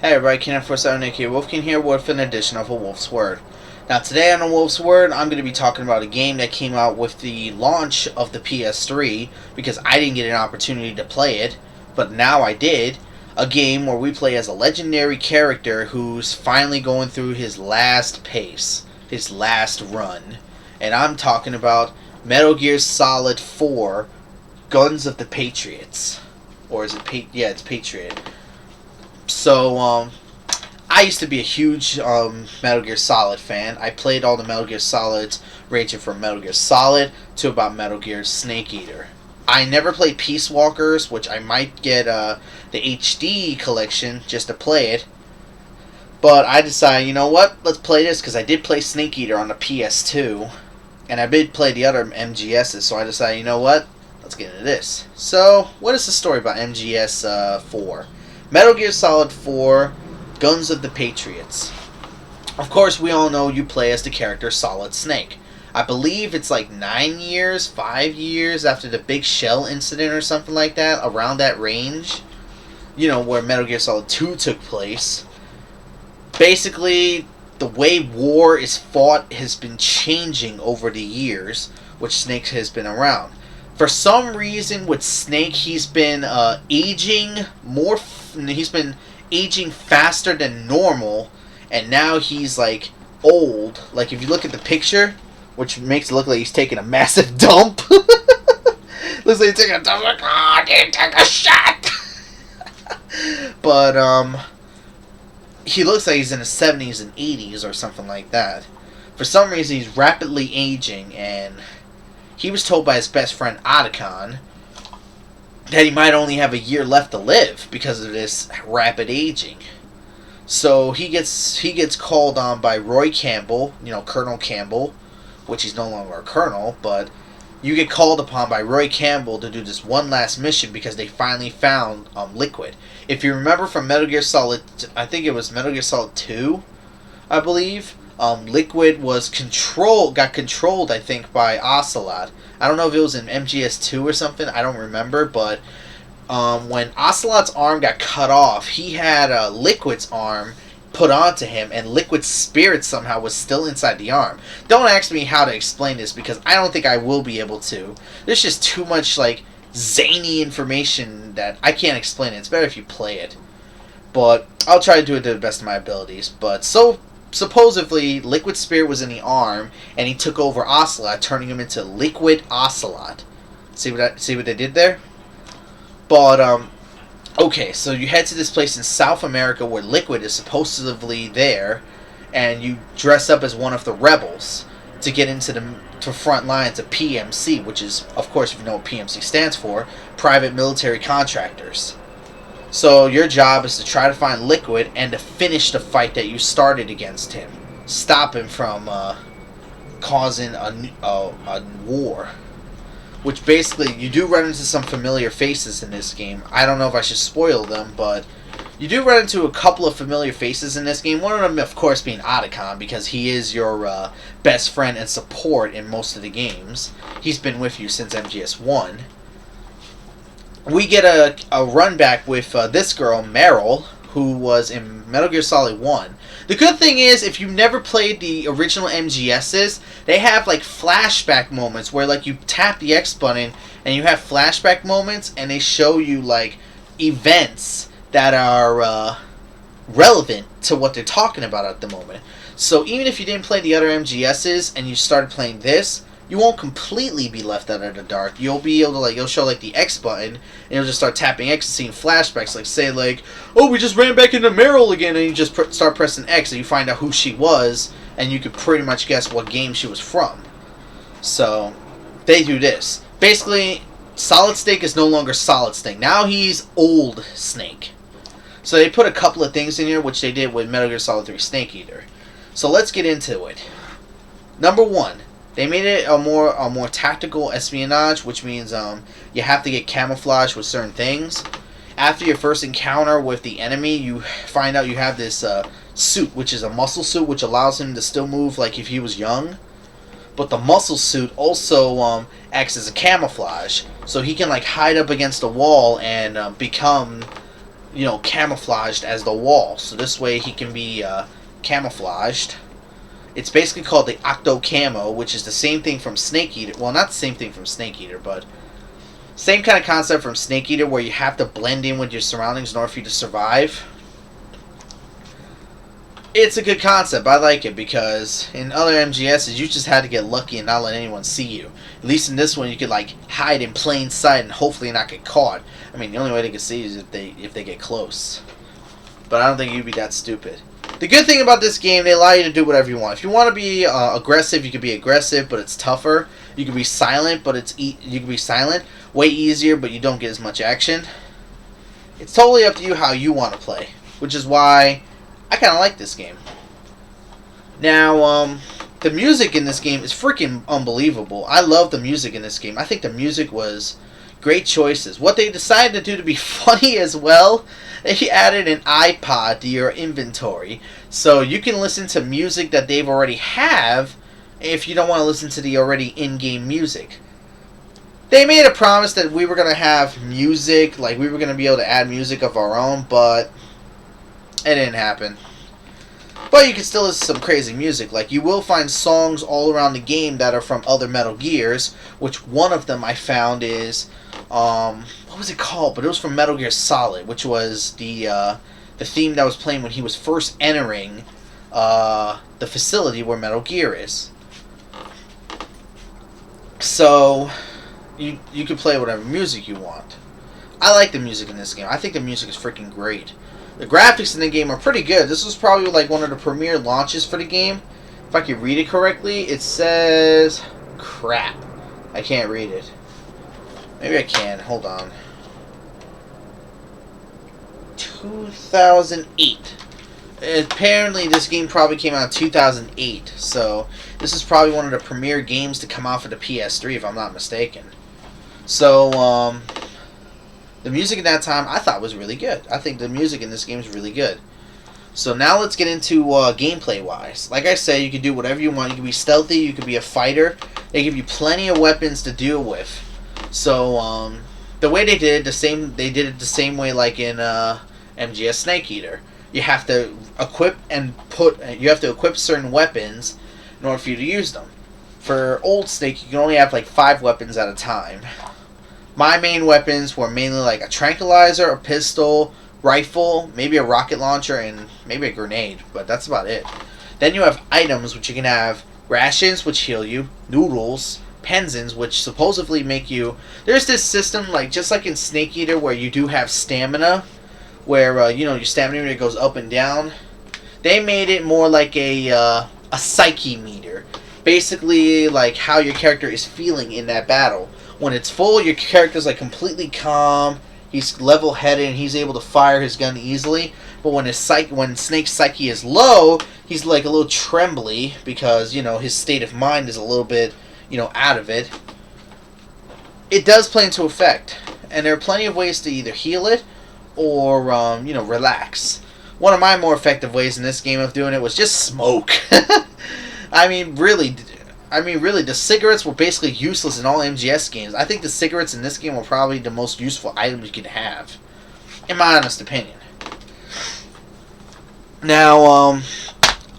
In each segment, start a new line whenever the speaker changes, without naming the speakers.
Hey everybody, Ken47 here. Wolfkeen here with an edition of A Wolf's Word. Now today on A Wolf's Word, I'm going to be talking about a game that came out with the launch of the PS3, because I didn't get an opportunity to play it, but now I did. A game where we play as a legendary character who's finally going through his last pace, his last run. And I'm talking about Metal Gear Solid 4, Guns of the Patriots. Or is it yeah, it's Patriot. So, I used to be a huge Metal Gear Solid fan. I played all the Metal Gear Solids, ranging from Metal Gear Solid to about Metal Gear Snake Eater. I never played Peace Walkers, which I might get the HD collection just to play it. But I decided, you know what, let's play this, because I did play Snake Eater on the PS2. And I did play the other MGSs, so I decided, you know what, let's get into this. So, what is the story about MGS 4? Metal Gear Solid 4, Guns of the Patriots. Of course, we all know you play as the character Solid Snake. I believe it's like 9 years, 5 years after the Big Shell incident or something like that, around that range. You know, where Metal Gear Solid 2 took place. Basically, the way war is fought has been changing over the years, which Snake has been around. For some reason, with Snake, he's been aging more. He's been aging faster than normal, and now he's like old. Like if you look at the picture, which makes it look like he's taking a massive dump. Looks like he's taking a dump. Like, oh, I didn't take a shot. But he looks like he's in his 70s and 80s or something like that. For some reason, he's rapidly aging, and he was told by his best friend Otacon that he might only have a year left to live because of this rapid aging. So he gets called on by Roy Campbell, you know, Colonel Campbell, which he's no longer a colonel, but you get called upon by Roy Campbell to do this one last mission because they finally found Liquid. If you remember from Metal Gear Solid, I think it was Metal Gear Solid 2, I believe, Liquid got controlled, I think, by Ocelot. I don't know if it was in MGS2 or something, I don't remember, but when Ocelot's arm got cut off, he had Liquid's arm put onto him, and Liquid's spirit somehow was still inside the arm. Don't ask me how to explain this, because I don't think I will be able to. There's just too much, like, zany information that I can't explain it. It's better if you play it. But I'll try to do it to the best of my abilities. But supposedly, Liquid Spirit was in the arm, and he took over Ocelot, turning him into Liquid Ocelot. See what they did there? But, okay, so you head to this place in South America where Liquid is supposedly there, and you dress up as one of the rebels to get into the front lines of PMC, which is, of course, if you know what PMC stands for, Private Military Contractors. So your job is to try to find Liquid and to finish the fight that you started against him. Stop him from causing a war. Which basically, you do run into some familiar faces in this game. I don't know if I should spoil them, but you do run into a couple of familiar faces in this game. One of them, of course, being Otacon, because he is your best friend and support in most of the games. He's been with you since MGS1. We get a run back with this girl, Meryl, who was in Metal Gear Solid 1. The good thing is, if you've never played the original MGSs, they have like flashback moments where like you tap the X button and you have flashback moments, and they show you like events that are relevant to what they're talking about at the moment. So even if you didn't play the other MGSs and you started playing this, you won't completely be left out of the dark. You'll be able to, like, you'll show, like, the X button, and you'll just start tapping X and seeing flashbacks, like, say, like, oh, we just ran back into Meryl again, and you just start pressing X, and you find out who she was, and you could pretty much guess what game she was from. So, they do this. Basically, Solid Snake is no longer Solid Snake. Now he's Old Snake. So they put a couple of things in here, which they did with Metal Gear Solid 3 Snake Eater. So let's get into it. Number one. They made it a more tactical espionage, which means you have to get camouflage with certain things. After your first encounter with the enemy, you find out you have this suit, which is a muscle suit, which allows him to still move like if he was young. But the muscle suit also acts as a camouflage, so he can like hide up against a wall and become camouflaged as the wall. So this way he can be camouflaged. It's basically called the Octo Camo, which is the same thing from Snake Eater. Well, not the same thing from Snake Eater, but same kind of concept from Snake Eater, where you have to blend in with your surroundings in order for you to survive. It's a good concept. I like it because in other MGSs, you just had to get lucky and not let anyone see you. At least in this one, you could hide in plain sight and hopefully not get caught. I mean, the only way they can see you is if they get close. But I don't think you'd be that stupid. The good thing about this game, they allow you to do whatever you want. If you want to be aggressive, you can be aggressive, but it's tougher. You can be silent, but you can be silent, way easier, but you don't get as much action. It's totally up to you how you want to play, which is why I kind of like this game. Now, the music in this game is freaking unbelievable. I love the music in this game. I think the music was great choices. What they decided to do to be funny as well, they added an iPod to your inventory. So you can listen to music that they've already have if you don't want to listen to the already in-game music. They made a promise that we were going to have music, like we were going to be able to add music of our own, but it didn't happen. But you can still listen to some crazy music. Like, you will find songs all around the game that are from other Metal Gears, which one of them I found is, what was it called? But it was from Metal Gear Solid, which was the theme that was playing when he was first entering the facility where Metal Gear is. So you can play whatever music you want. I like the music in this game. I think the music is freaking great. The graphics in the game are pretty good. This was probably like one of the premier launches for the game. If I can read it correctly, it says... Crap. I can't read it. Maybe I can. Hold on. 2008. Apparently this game probably came out in 2008. So this is probably one of the premier games to come out for the PS3 if I'm not mistaken. So, the music at that time I thought was really good. I think the music in this game is really good. So now let's get into gameplay wise. Like I said, you can do whatever you want. You can be stealthy, you can be a fighter. They give you plenty of weapons to deal with. So the way they did it, they did it the same way like in MGS Snake Eater. You have to equip certain weapons in order for you to use them. For Old Snake, you can only have like 5 weapons at a time. My main weapons were mainly like a tranquilizer, a pistol, rifle, maybe a rocket launcher, and maybe a grenade, but that's about it. Then you have items, which you can have rations, which heal you, noodles, penzins, which supposedly make you... There's this system, like just like in Snake Eater, where you do have stamina, where, your stamina meter goes up and down. They made it more like a psyche meter. Basically, like how your character is feeling in that battle. When it's full, your character's like completely calm. He's level-headed and he's able to fire his gun easily. But when Snake's psyche is low, he's like a little trembly because his state of mind is a little bit out of it. It does play into effect, and there are plenty of ways to either heal it or relax. One of my more effective ways in this game of doing it was just smoke. I mean, really, the cigarettes were basically useless in all MGS games. I think the cigarettes in this game were probably the most useful items you could have, in my honest opinion. Now,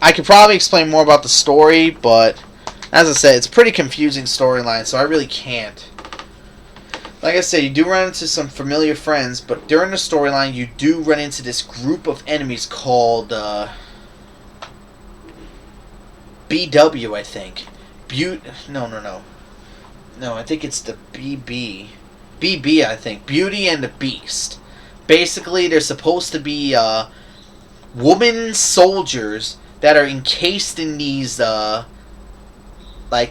I could probably explain more about the story, but as I said, it's a pretty confusing storyline, so I really can't. Like I said, you do run into some familiar friends, but during the storyline, you do run into this group of enemies called BW, I think. No, I think it's the BB. BB, I think. Beauty and the Beast. Basically, they're supposed to be woman soldiers that are encased in these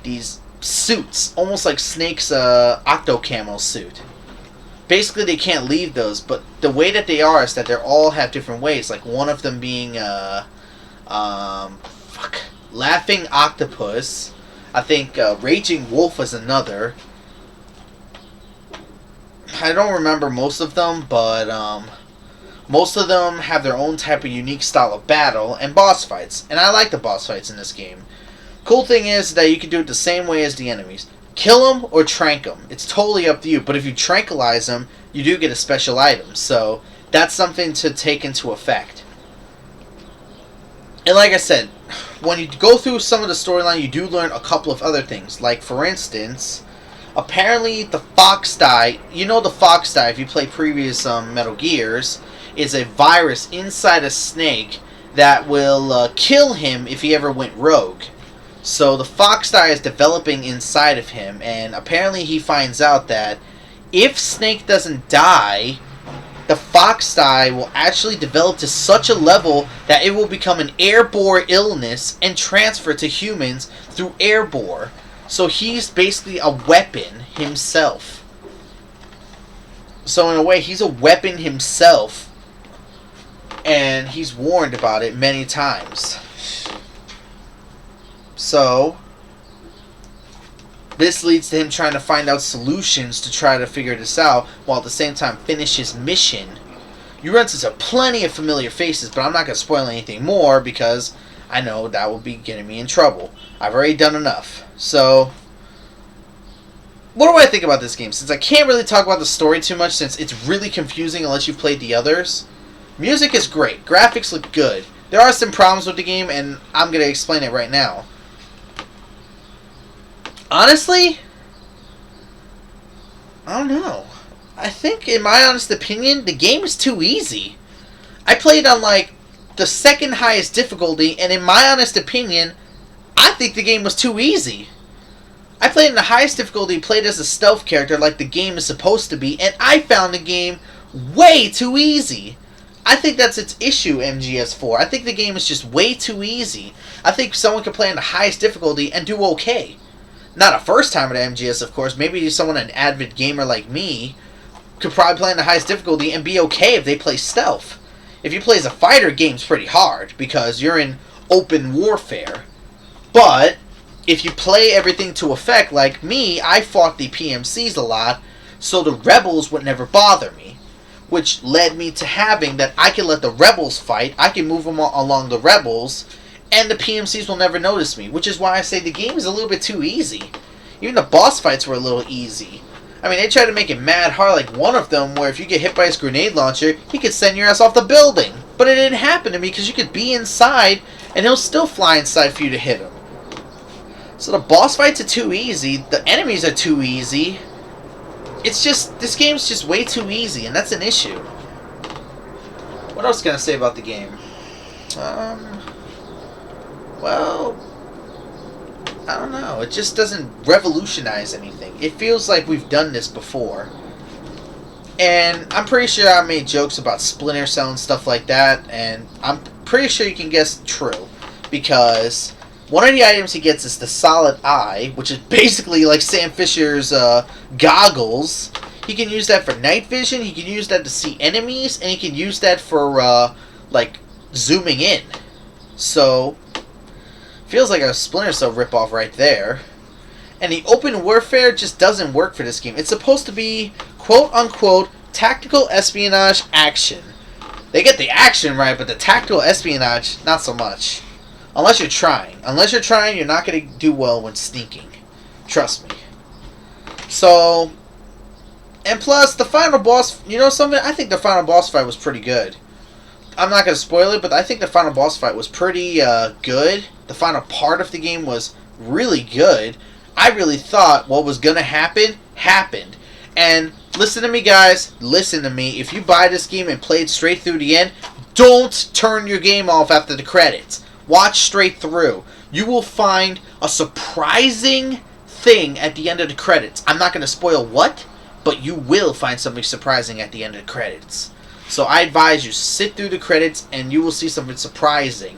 these suits, almost like Snake's Octo Camo suit. Basically, they can't leave those, but the way that they are is that they all have different ways. Like one of them being Laughing Octopus. I think Raging Wolf is another. I don't remember most of them, but most of them have their own type of unique style of battle and boss fights. And I like the boss fights in this game. Cool thing is that you can do it the same way as the enemies. Kill them or trank them. It's totally up to you. But if you tranquilize them, you do get a special item. So that's something to take into effect. And like I said, when you go through some of the storyline, you do learn a couple of other things. Like, for instance, apparently the Fox Die, you know the Fox Die, if you play previous Metal Gears, is a virus inside a snake that will kill him if he ever went rogue. So the Fox Die is developing inside of him, and apparently he finds out that if Snake doesn't die, the Fox Die will actually develop to such a level that it will become an airborne illness and transfer to humans through airborne. So he's basically a weapon himself. So in a way, he's a weapon himself, and he's warned about it many times. So this leads to him trying to find out solutions to try to figure this out, while at the same time finish his mission. You run into plenty of familiar faces, but I'm not going to spoil anything more because I know that will be getting me in trouble. I've already done enough. So, what do I think about this game? Since I can't really talk about the story too much, since it's really confusing unless you've played the others. Music is great. Graphics look good. There are some problems with the game, and I'm going to explain it right now. Honestly, I don't know. I think, in my honest opinion, the game is too easy. I played on, like, the second highest difficulty, and in my honest opinion, I think the game was too easy. I played in the highest difficulty, played as a stealth character like the game is supposed to be, and I found the game way too easy. I think that's its issue, MGS4. I think the game is just way too easy. I think someone could play on the highest difficulty and do okay. Not a first timer at MGS, of course. Maybe someone, an avid gamer like me, could probably play on the highest difficulty and be okay if they play stealth. If you play as a fighter, game's pretty hard because you're in open warfare. But if you play everything to effect, like me, I fought the PMCs a lot, so the rebels would never bother me. Which led me to having that I can let the rebels fight, I can move them along the rebels, and the PMCs will never notice me, which is why I say the game is a little bit too easy. Even the boss fights were a little easy. I mean, they tried to make it mad hard, like one of them, where if you get hit by his grenade launcher, he could send your ass off the building. But it didn't happen to me, because you could be inside, and he'll still fly inside for you to hit him. So the boss fights are too easy, the enemies are too easy. It's just, this game's just way too easy, and that's an issue. What else can I say about the game? Well, I don't know. It just doesn't revolutionize anything. It feels like we've done this before. And I'm pretty sure I made jokes about Splinter Cell and stuff like that, and I'm pretty sure you can guess true. Because one of the items he gets is the Solid Eye, which is basically like Sam Fisher's goggles. He can use that for night vision, he can use that to see enemies, and he can use that for, like, zooming in. So, feels like a Splinter Cell ripoff right there. And the open warfare just doesn't work for this game. It's supposed to be, quote-unquote, tactical espionage action. They get the action right, but the tactical espionage, not so much. Unless you're trying. Unless you're trying, you're not going to do well when sneaking. Trust me. So, and plus, the final boss, you know something? I think the final boss fight was pretty good. I'm not going to spoil it, but I think the final boss fight was pretty good. The final part of the game was really good. I really thought what was going to happen, happened. And listen to me, guys. Listen to me. If you buy this game and play it straight through the end, don't turn your game off after the credits. Watch straight through. You will find a surprising thing at the end of the credits. I'm not going to spoil what, but you will find something surprising at the end of the credits. So I advise you, sit through the credits and you will see something surprising.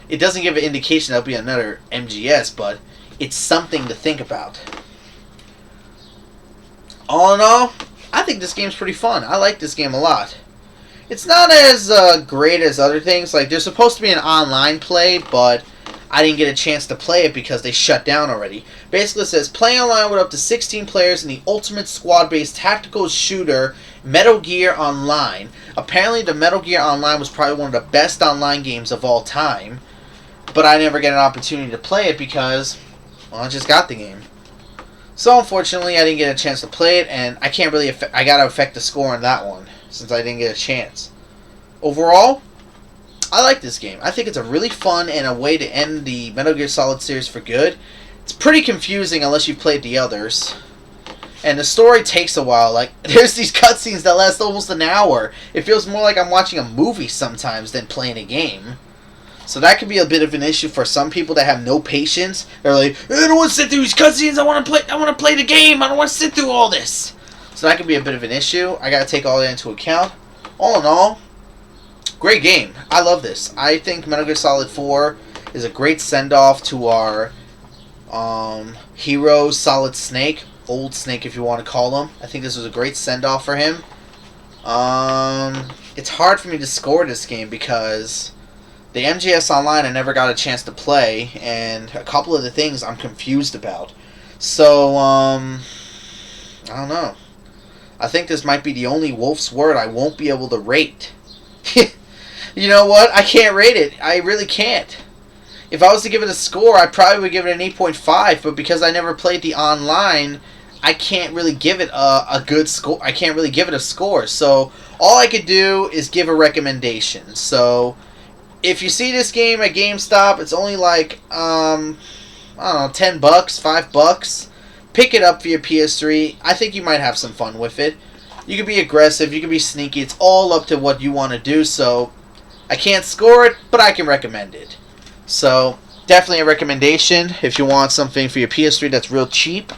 It doesn't give an indication there'll be another MGS, but it's something to think about. All in all, I think this game's pretty fun. I like this game a lot. It's not as great as other things. Like, there's supposed to be an online play, but I didn't get a chance to play it because they shut down already. Basically, it says, play online with up to 16 players in the ultimate squad-based tactical shooter Metal Gear Online. Apparently, the Metal Gear Online was probably one of the best online games of all time, but I never get an opportunity to play it because, well, I just got the game. So, unfortunately, I didn't get a chance to play it, and I can't really I gotta affect the score on that one. since I didn't get a chance. Overall, I like this game. I think it's a really fun and a way to end the Metal Gear Solid series for good. It's pretty confusing unless you've played the others. And the story takes a while. Like, there's these cutscenes that last almost an hour. It feels more like I'm watching a movie sometimes than playing a game. So that could be a bit of an issue for some people that have no patience. They're like, I don't want to sit through these cutscenes. I want to play the game. I don't want to sit through all this. So that could be a bit of an issue. I got to take all that into account. All in all, great game. I love this. I think Metal Gear Solid 4 is a great send-off to our hero, Solid Snake. Old Snake, if you want to call him. I think this was a great send-off for him. It's hard for me to score this game because the MGS Online I never got a chance to play, and a couple of the things I'm confused about. So, I don't know. I think this might be the only Wolf's Word I won't be able to rate. You know what? I can't rate it. I really can't. If I was to give it a score, I probably would give it an 8.5, but because I never played the online, I can't really give it a good score. I can't really give it a score. So all I could do is give a recommendation. So if you see this game at GameStop, it's only like I don't know, $10, $5. Pick it up for your PS3. I think you might have some fun with it. You can be aggressive, you can be sneaky. It's all up to what you want to do. So I can't score it, but I can recommend it. So definitely a recommendation if you want something for your PS3 that's real cheap.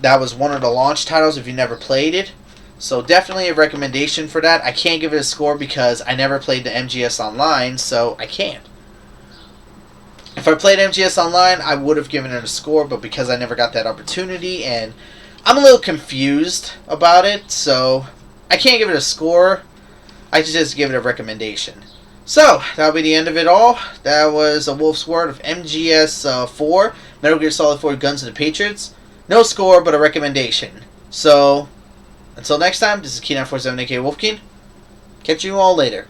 That was one of the launch titles if you never played it. So definitely a recommendation for that. I can't give it a score because I never played the MGS Online, so I can't. If I played MGS Online, I would have given it a score, but because I never got that opportunity, and I'm a little confused about it, so I can't give it a score. I just give it a recommendation. So, that'll be the end of it all. That was a Wolf's Word of MGS 4, Metal Gear Solid 4 Guns of the Patriots. No score, but a recommendation. So, until next time, this is Keen947 aka Wolfkeen. Catch you all later.